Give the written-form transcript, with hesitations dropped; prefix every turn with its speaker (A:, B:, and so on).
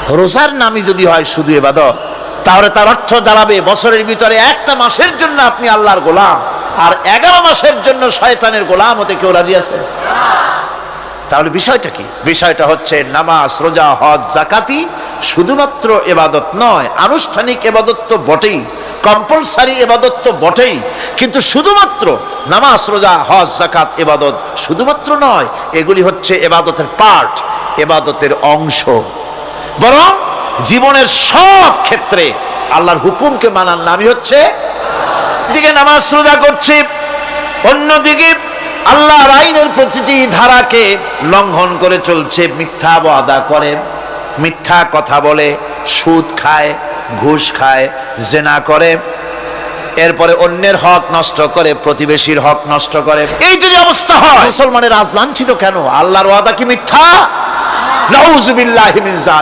A: রোজার নামই যদি হয় শুধু ইবাদত, তাহলে তার অর্থ দাঁড়াবে বছরের ভিতরে একটা মাসের জন্য আপনি আল্লাহর গোলাম, আর 11 মাসের জন্য শয়তানের গোলাম হতে কেউ রাজি আছে? তাহলে বিষয়টা কি? বিষয়টা হচ্ছে নামাজ, রোজা, হজ, যাকাতি শুধুমাত্র ইবাদত নয়, আনুষ্ঠানিক ইবাদত তো বটেই, কম্পালসারি ইবাদত তো বটেই, কিন্তু শুধুমাত্র নামাজ, রোজা, হজ, যাকাত ইবাদত শুধুমাত্র নয়, এগুলি হচ্ছে ইবাদতের পার্ট, ইবাদতের অংশ। বরং জীবনের সব ক্ষেত্রে আল্লাহর হুকুমকে মানার নামই হচ্ছে, দিকে নামাজ রোজা করছি, অন্যদিকে আল্লাহর আইনের প্রতিটি ধারাকে লঙ্ঘন করে চলছে, মিথ্যা ওয়াদা করে, মিথ্যা কথা বলে, সুদ খায়, ঘুষ খায়, জেনা করে, এরপরে অন্যের হক নষ্ট করে, প্রতিবেশীর হক নষ্ট করে। এই যদি অবস্থা হয়, মুসলমানের আজ লাঞ্ছিত কেন? আল্লাহর ওয়াদা কি মিথ্যা? নাউযুবিল্লাহি মিন যালিক।